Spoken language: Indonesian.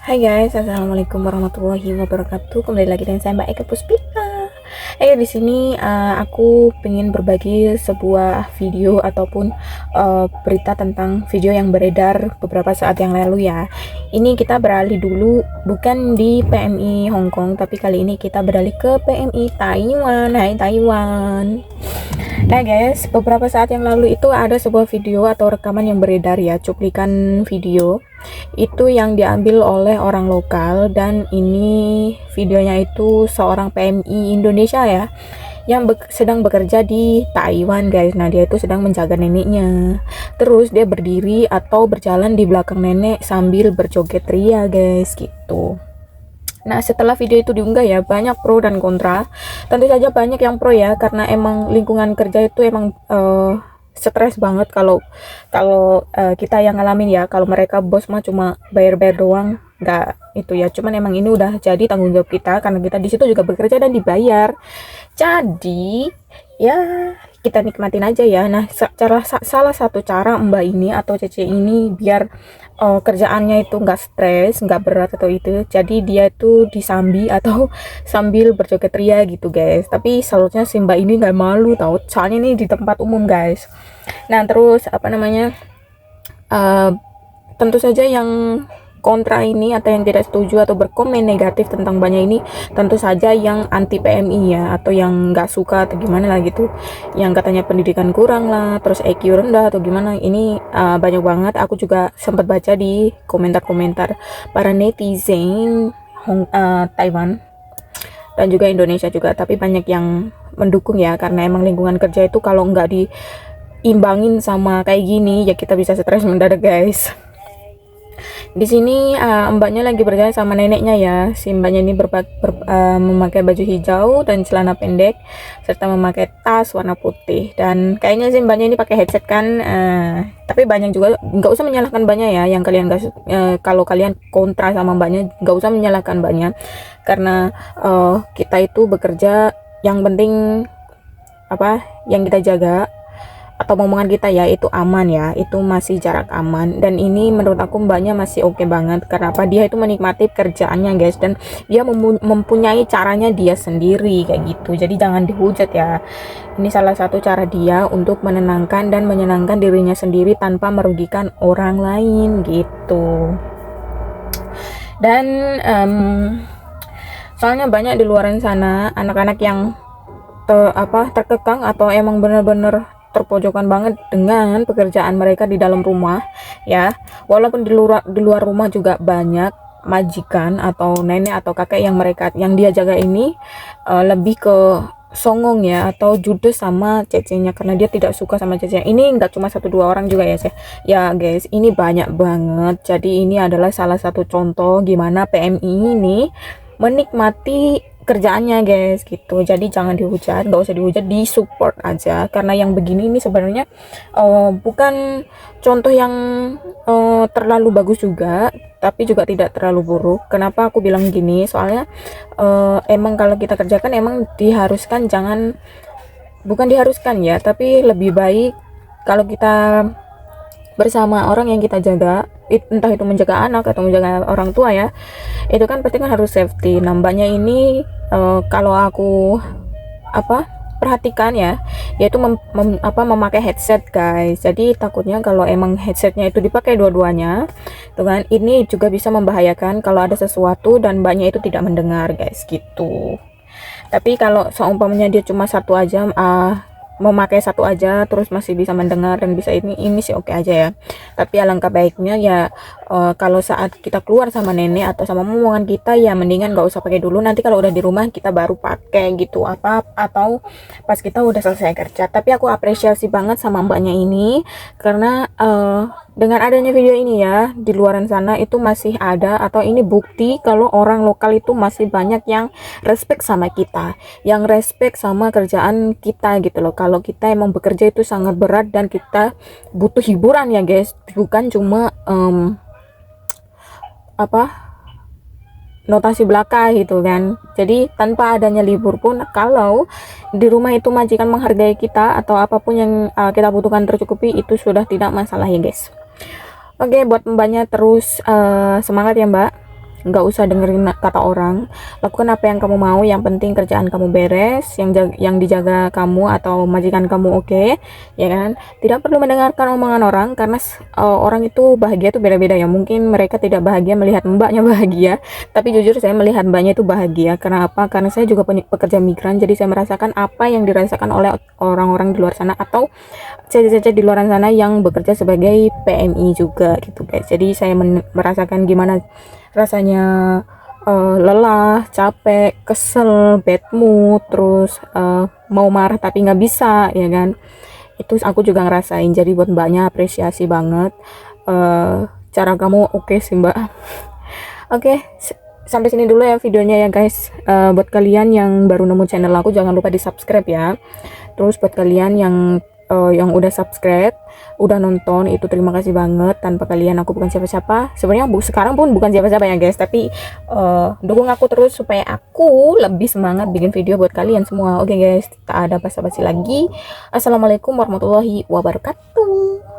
Hai guys, assalamualaikum warahmatullahi wabarakatuh. Kembali lagi dengan saya Mbak Eka Puspita. Di sini aku pengen berbagi sebuah video ataupun berita tentang video yang beredar beberapa saat yang lalu ya. Ini kita beralih dulu bukan di PMI Hong Kong, tapi kali ini kita beralih ke PMI Taiwan. Hai Taiwan. Nah guys, beberapa saat yang lalu itu ada sebuah video atau rekaman yang beredar ya, cuplikan video itu yang diambil oleh orang lokal, dan ini videonya itu seorang PMI Indonesia ya yang sedang bekerja di Taiwan guys. Nah dia itu sedang menjaga neneknya, terus dia berdiri atau berjalan di belakang nenek sambil berjoget ria guys gitu. Nah setelah video itu diunggah ya, banyak pro dan kontra. Tentu saja banyak yang pro ya, karena emang lingkungan kerja itu emang stres banget kalau kalau kita yang ngalamin ya. Kalau mereka bos mah cuma bayar-bayar doang, nggak itu ya. Cuman emang ini udah jadi tanggung jawab kita, karena kita di situ juga bekerja dan dibayar. Jadi ya kita nikmatin aja ya. Nah salah satu cara Mbak ini atau Cece ini biar kerjaannya itu nggak stres, nggak berat atau itu, jadi dia itu disambi atau sambil berjoget ria gitu guys. Tapi salutnya si Mbak ini nggak malu tahu, soalnya ini di tempat umum guys. Nah terus apa namanya, uh, tentu saja yang kontra ini atau yang tidak setuju atau berkomen negatif tentang banyak ini, tentu saja yang anti PMI ya, atau yang nggak suka atau gimana lah gitu, yang katanya pendidikan kurang lah, terus IQ rendah atau gimana. Ini banyak banget, aku juga sempat baca di komentar-komentar para netizen Taiwan dan juga Indonesia juga, tapi banyak yang mendukung ya, karena emang lingkungan kerja itu kalau nggak diimbangin sama kayak gini ya kita bisa stres mendadak guys. Di sini mbaknya lagi berjalan sama neneknya ya. Si mbaknya ini memakai baju hijau dan celana pendek serta memakai tas warna putih, dan kayaknya si mbaknya ini pakai headset kan. Tapi banyak juga, nggak usah menyalahkan mbaknya ya, yang kalian kalau kalian kontra sama mbaknya nggak usah menyalahkan mbaknya, karena kita itu bekerja, yang penting apa yang kita jaga atau omongan kita ya itu aman ya, itu masih jarak aman. Dan ini menurut aku mbaknya masih oke banget, karena apa, dia itu menikmati kerjaannya guys, dan dia mempunyai caranya dia sendiri kayak gitu. Jadi jangan dihujat ya, ini salah satu cara dia untuk menenangkan dan menyenangkan dirinya sendiri tanpa merugikan orang lain gitu. Dan soalnya banyak di luar sana anak-anak yang terkekang atau emang bener-bener terpojokan banget dengan pekerjaan mereka di dalam rumah ya. Walaupun di luar rumah juga banyak majikan atau nenek atau kakek yang dia jaga ini lebih ke songong ya, atau judes sama cecenya, karena dia tidak suka sama cecenya. Ini nggak cuma satu dua orang juga ya ya guys, ini banyak banget. Jadi ini adalah salah satu contoh gimana PMI ini menikmati kerjaannya guys gitu. Jadi jangan dihujat, nggak usah dihujat, disupport aja, karena yang begini ini sebenarnya bukan contoh yang terlalu bagus juga, tapi juga tidak terlalu buruk. Kenapa aku bilang gini, soalnya emang kalau kita kerjakan emang diharuskan, bukan diharuskan ya, tapi lebih baik kalau kita bersama orang yang kita jaga, entah itu menjaga anak atau menjaga orang tua ya, itu kan pasti kan harus safety. Nambahnya ini kalau aku perhatikan ya, yaitu memakai headset guys. Jadi takutnya kalau emang headsetnya itu dipakai dua-duanya tuh kan, ini juga bisa membahayakan kalau ada sesuatu dan mbaknya itu tidak mendengar guys gitu. Tapi kalau seumpamanya dia cuma satu aja, memakai satu aja terus masih bisa mendengar dan bisa ini sih oke aja ya. Tapi alangkah baiknya ya kalau saat kita keluar sama nenek atau sama momongan kita ya mendingan nggak usah pakai dulu, nanti kalau udah di rumah kita baru pakai gitu, atau pas kita udah selesai kerja. Tapi aku apresiasi banget sama mbaknya ini, karena dengan adanya video ini ya, di luaran sana itu masih ada, atau ini bukti kalau orang lokal itu masih banyak yang respect sama kita, yang respect sama kerjaan kita gitu loh. Kalau kita emang bekerja itu sangat berat dan kita butuh hiburan ya guys, bukan cuma notasi belaka gitu kan. Jadi tanpa adanya libur pun, kalau di rumah itu majikan menghargai kita atau apapun yang kita butuhkan tercukupi, itu sudah tidak masalah ya guys. Oke, buat mbaknya terus semangat ya mbak. nggak usah dengerin kata orang, lakukan apa yang kamu mau, yang penting kerjaan kamu beres, yang dijaga kamu atau majikan kamu oke, ya kan. Tidak perlu mendengarkan omongan orang, karena orang itu bahagia tuh beda-beda ya. Mungkin mereka tidak bahagia melihat mbaknya bahagia, tapi jujur saya melihat mbaknya itu bahagia. Karena apa? Karena saya juga pekerja migran, jadi saya merasakan apa yang dirasakan oleh orang-orang di luar sana, atau caca-caca di luar sana yang bekerja sebagai PMI juga gitu guys. Jadi saya merasakan gimana rasanya lelah, capek, kesel, bad mood, terus mau marah tapi nggak bisa, ya kan. Itu aku juga ngerasain. Jadi buat mbaknya apresiasi banget. Cara kamu oke sih mbak. Oke, sampai sini dulu ya videonya ya guys. Buat kalian yang baru nemu channel aku, jangan lupa di subscribe ya. Terus buat kalian yang udah subscribe, udah nonton, itu terima kasih banget. Tanpa kalian aku bukan siapa-siapa. Sebenarnya sekarang pun bukan siapa-siapa ya guys, tapi dukung aku terus supaya aku lebih semangat bikin video buat kalian semua. Oke guys, tak ada basa-basi lagi. Assalamualaikum warahmatullahi wabarakatuh.